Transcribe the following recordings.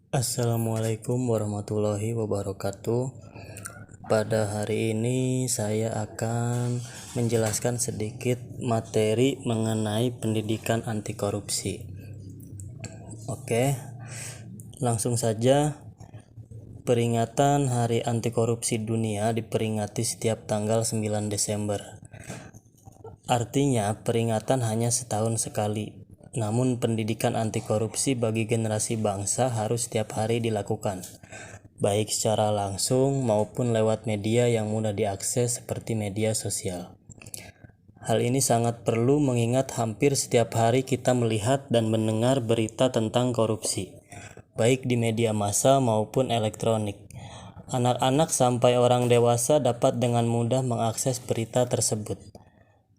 Assalamualaikum warahmatullahi wabarakatuh. Pada hari ini saya akan menjelaskan sedikit materi mengenai pendidikan anti korupsi. Oke, langsung saja. Peringatan Hari Anti Korupsi Dunia diperingati setiap tanggal 9 Desember. Artinya peringatan hanya setahun sekali. Namun pendidikan anti korupsi bagi generasi bangsa harus setiap hari dilakukan, baik secara langsung maupun lewat media yang mudah diakses seperti media sosial. Hal ini sangat perlu mengingat hampir setiap hari kita melihat dan mendengar berita tentang korupsi, baik di media massa maupun elektronik. Anak-anak sampai orang dewasa dapat dengan mudah mengakses berita tersebut.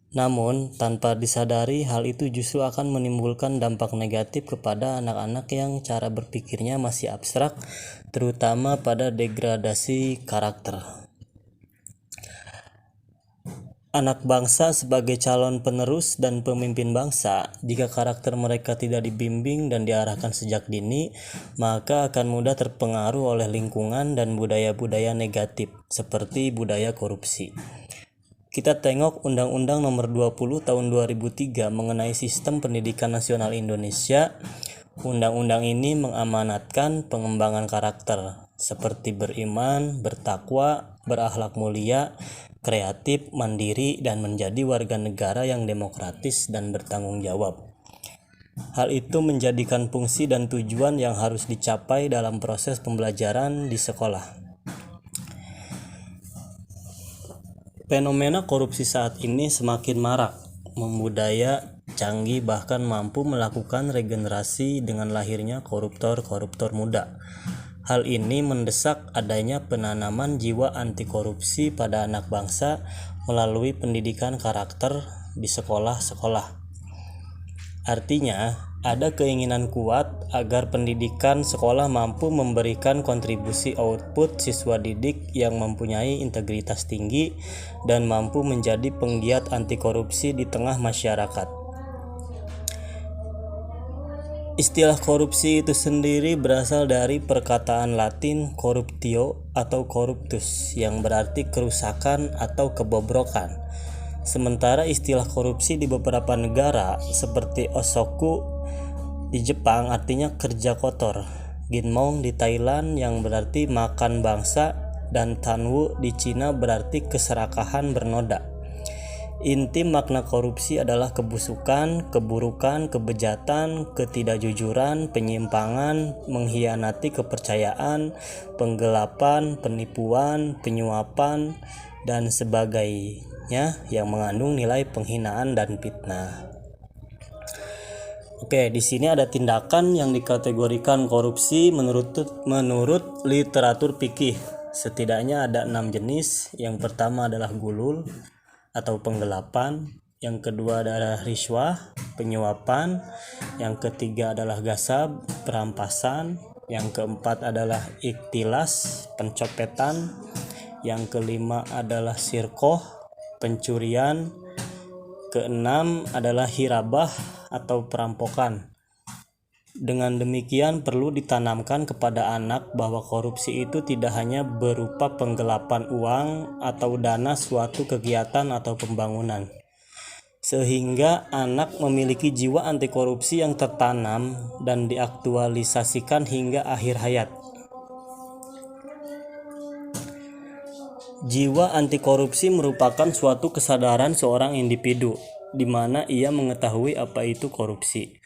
Namun, tanpa disadari, hal itu justru akan menimbulkan dampak negatif kepada anak-anak yang cara berpikirnya masih abstrak, terutama pada degradasi karakter. Anak bangsa sebagai calon penerus dan pemimpin bangsa, jika karakter mereka tidak dibimbing dan diarahkan sejak dini, maka akan mudah terpengaruh oleh lingkungan dan budaya-budaya negatif, seperti budaya korupsi. Kita tengok Undang-Undang Nomor 20 Tahun 2003 mengenai Sistem Pendidikan Nasional Indonesia. Undang-undang ini mengamanatkan pengembangan karakter seperti beriman, bertakwa, berakhlak mulia, kreatif, mandiri, dan menjadi warga negara yang demokratis dan bertanggung jawab. Hal itu menjadikan fungsi dan tujuan yang harus dicapai dalam proses pembelajaran di sekolah. Fenomena korupsi saat ini semakin marak, membudaya, canggih, bahkan mampu melakukan regenerasi dengan lahirnya koruptor-koruptor muda. Hal ini mendesak adanya penanaman jiwa anti korupsi pada anak bangsa melalui pendidikan karakter di sekolah-sekolah. Artinya, ada keinginan kuat agar pendidikan sekolah mampu memberikan kontribusi output siswa didik yang mempunyai integritas tinggi dan mampu menjadi penggiat anti korupsi di tengah masyarakat. Istilah korupsi itu sendiri berasal dari perkataan Latin corruptio atau corruptus yang berarti kerusakan atau kebobrokan. Sementara istilah korupsi di beberapa negara seperti osoku di Jepang artinya kerja kotor, ginmong di Thailand yang berarti makan bangsa, dan tanwu di Cina berarti keserakahan bernoda. Inti makna korupsi adalah kebusukan, keburukan, kebejatan, ketidakjujuran, penyimpangan, mengkhianati kepercayaan, penggelapan, penipuan, penyuapan, dan sebagainya yang mengandung nilai penghinaan dan fitnah. Oke, di sini ada tindakan yang dikategorikan korupsi menurut literatur fikih. Setidaknya ada 6 jenis. Yang pertama adalah gulul atau penggelapan, yang kedua adalah riswah, penyuapan, yang ketiga adalah gasab, perampasan, yang keempat adalah iktilas, pencopetan, yang kelima adalah sirkoh, pencurian, keenam adalah hirabah atau perampokan. Dengan demikian perlu ditanamkan kepada anak bahwa korupsi itu tidak hanya berupa penggelapan uang atau dana suatu kegiatan atau pembangunan, sehingga anak memiliki jiwa anti korupsi yang tertanam dan diaktualisasikan hingga akhir hayat. Jiwa anti korupsi merupakan suatu kesadaran seorang individu di mana ia mengetahui apa itu korupsi,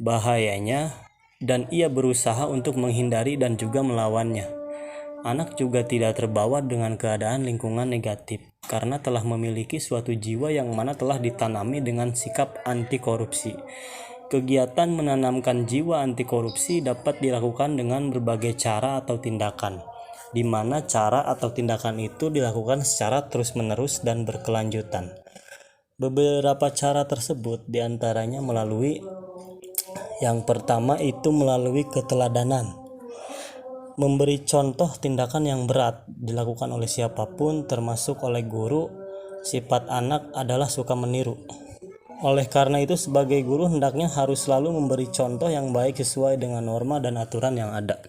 bahayanya, dan ia berusaha untuk menghindari dan juga melawannya. Anak juga tidak terbawa dengan keadaan lingkungan negatif karena telah memiliki suatu jiwa yang mana telah ditanami dengan sikap anti korupsi. Kegiatan menanamkan jiwa anti korupsi dapat dilakukan dengan berbagai cara atau tindakan, di mana cara atau tindakan itu dilakukan secara terus-menerus dan berkelanjutan. Beberapa cara tersebut diantaranya melalui yang pertama itu melalui keteladanan. Memberi contoh tindakan yang berat dilakukan oleh siapapun termasuk oleh guru. Sifat anak adalah suka meniru. Oleh karena itu sebagai guru hendaknya harus selalu memberi contoh yang baik sesuai dengan norma dan aturan yang ada.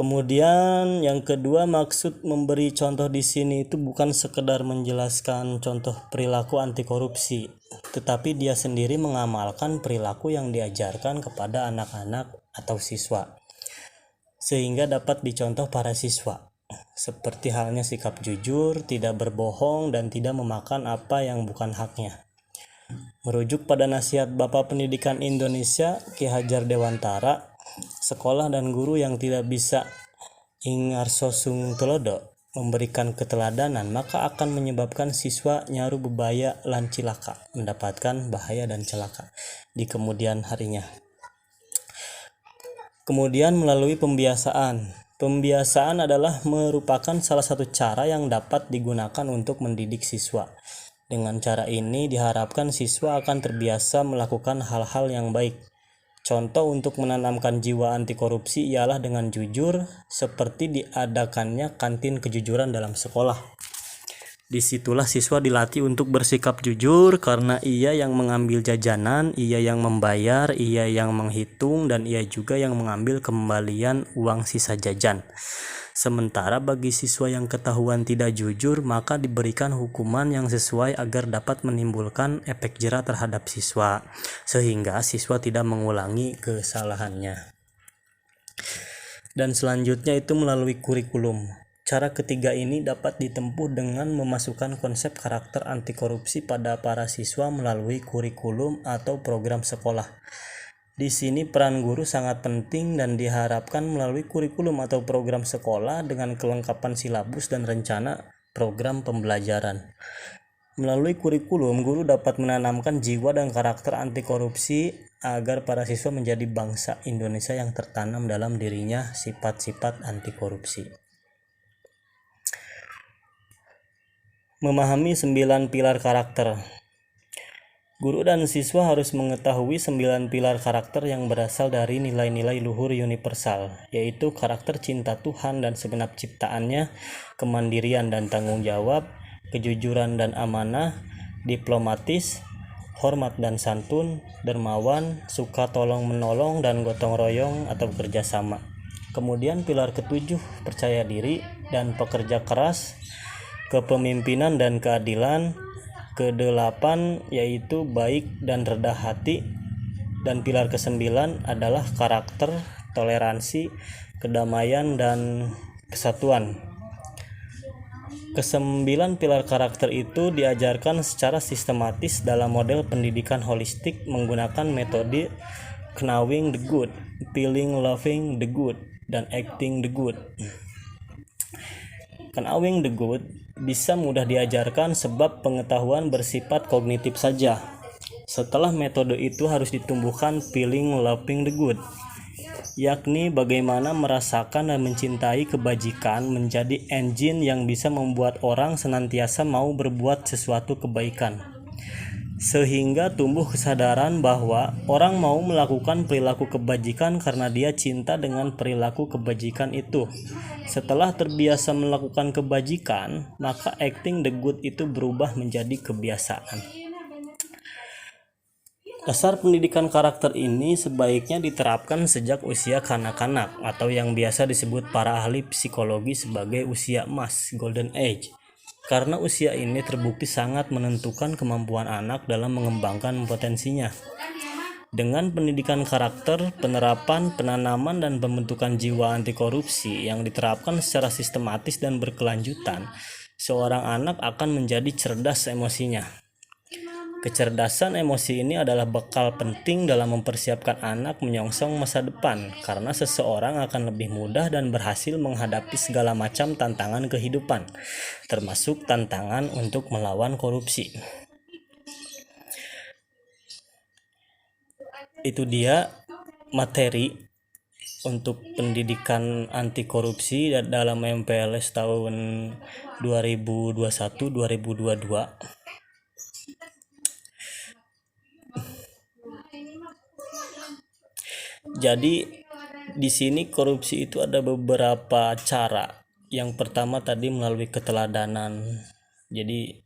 Kemudian yang kedua, maksud memberi contoh di sini itu bukan sekedar menjelaskan contoh perilaku anti korupsi, tetapi dia sendiri mengamalkan perilaku yang diajarkan kepada anak-anak atau siswa, sehingga dapat dicontoh para siswa. Seperti halnya sikap jujur, tidak berbohong, dan tidak memakan apa yang bukan haknya. Merujuk pada nasihat Bapak Pendidikan Indonesia Ki Hajar Dewantara, sekolah dan guru yang tidak bisa ingarso sung telodo memberikan keteladanan, maka akan menyebabkan siswa nyaru bebaya lan cilaka, mendapatkan bahaya dan celaka di kemudian harinya. Kemudian melalui pembiasaan. Pembiasaan adalah merupakan salah satu cara yang dapat digunakan untuk mendidik siswa. Dengan cara ini diharapkan siswa akan terbiasa melakukan hal-hal yang baik. Contoh untuk menanamkan jiwa anti korupsi ialah dengan jujur, seperti diadakannya kantin kejujuran dalam sekolah. Disitulah siswa dilatih untuk bersikap jujur karena ia yang mengambil jajanan, ia yang membayar, ia yang menghitung, dan ia juga yang mengambil kembalian uang sisa jajan. Sementara bagi siswa yang ketahuan tidak jujur, maka diberikan hukuman yang sesuai agar dapat menimbulkan efek jera terhadap siswa, sehingga siswa tidak mengulangi kesalahannya. Dan selanjutnya itu melalui kurikulum. Cara ketiga ini dapat ditempuh dengan memasukkan konsep karakter anti korupsi pada para siswa melalui kurikulum atau program sekolah. Di sini peran guru sangat penting dan diharapkan melalui kurikulum atau program sekolah dengan kelengkapan silabus dan rencana program pembelajaran. Melalui kurikulum, guru dapat menanamkan jiwa dan karakter anti korupsi agar para siswa menjadi bangsa Indonesia yang tertanam dalam dirinya sifat-sifat anti korupsi. Memahami 9 pilar karakter. Guru dan siswa harus mengetahui 9 pilar karakter yang berasal dari nilai-nilai luhur universal, yaitu karakter cinta Tuhan dan segenap ciptaannya, kemandirian dan tanggung jawab, kejujuran dan amanah, diplomatis, hormat dan santun, dermawan, suka tolong menolong, dan gotong royong atau kerjasama. Kemudian pilar ketujuh, percaya diri dan pekerja keras, kepemimpinan dan keadilan. Kedelapan yaitu baik dan rendah hati, dan pilar kesembilan adalah karakter, toleransi, kedamaian, dan kesatuan. Kesembilan pilar karakter itu diajarkan secara sistematis dalam model pendidikan holistik menggunakan metode knowing the good, feeling loving the good, dan acting the good. Knowing the good bisa mudah diajarkan sebab pengetahuan bersifat kognitif saja. Setelah metode itu harus ditumbuhkan feeling loving the good, yakni bagaimana merasakan dan mencintai kebajikan menjadi engine yang bisa membuat orang senantiasa mau berbuat sesuatu kebaikan, sehingga tumbuh kesadaran bahwa orang mau melakukan perilaku kebajikan karena dia cinta dengan perilaku kebajikan itu. Setelah terbiasa melakukan kebajikan, maka acting the good itu berubah menjadi kebiasaan. Dasar pendidikan karakter ini sebaiknya diterapkan sejak usia kanak-kanak atau yang biasa disebut para ahli psikologi sebagai usia emas, golden age. Karena usia ini terbukti sangat menentukan kemampuan anak dalam mengembangkan potensinya. Dengan pendidikan karakter, penerapan, penanaman, dan pembentukan jiwa anti korupsi yang diterapkan secara sistematis dan berkelanjutan, seorang anak akan menjadi cerdas emosinya. Kecerdasan emosi ini adalah bekal penting dalam mempersiapkan anak menyongsong masa depan, karena seseorang akan lebih mudah dan berhasil menghadapi segala macam tantangan kehidupan, termasuk tantangan untuk melawan korupsi. Itu dia materi untuk pendidikan anti korupsi dalam MPLS tahun 2021-2022. Jadi di sini korupsi itu ada beberapa cara. Yang pertama tadi melalui keteladanan. Jadi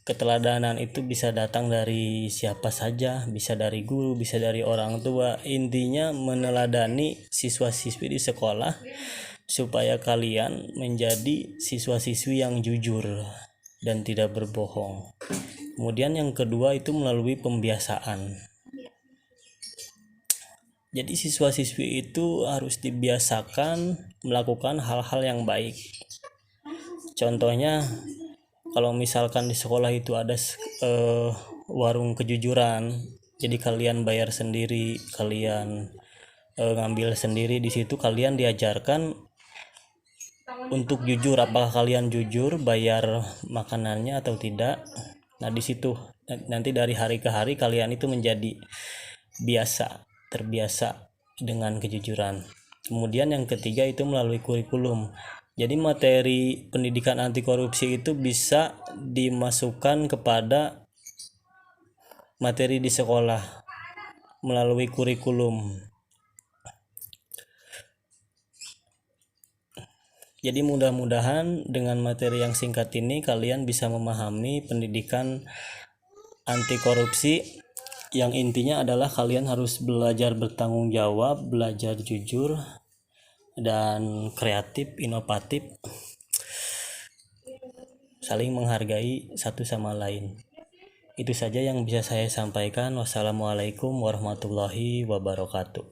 keteladanan itu bisa datang dari siapa saja, bisa dari guru, bisa dari orang tua. Intinya meneladani siswa-siswi di sekolah supaya kalian menjadi siswa-siswi yang jujur dan tidak berbohong. Kemudian yang kedua itu melalui pembiasaan. Jadi siswa-siswi itu harus dibiasakan melakukan hal-hal yang baik. Contohnya kalau misalkan di sekolah itu ada warung kejujuran, jadi kalian bayar sendiri, kalian ngambil sendiri, di situ kalian diajarkan untuk jujur, apakah kalian jujur bayar makanannya atau tidak. Nah di situ nanti dari hari ke hari kalian itu menjadi terbiasa dengan kejujuran. Kemudian yang ketiga itu melalui kurikulum. Jadi materi pendidikan anti korupsi itu bisa dimasukkan kepada materi di sekolah melalui kurikulum. Jadi mudah-mudahan dengan materi yang singkat ini kalian bisa memahami pendidikan anti korupsi, yang intinya adalah kalian harus belajar bertanggung jawab, belajar jujur dan kreatif, inovatif, saling menghargai satu sama lain. Itu saja yang bisa saya sampaikan. Wassalamualaikum warahmatullahi wabarakatuh.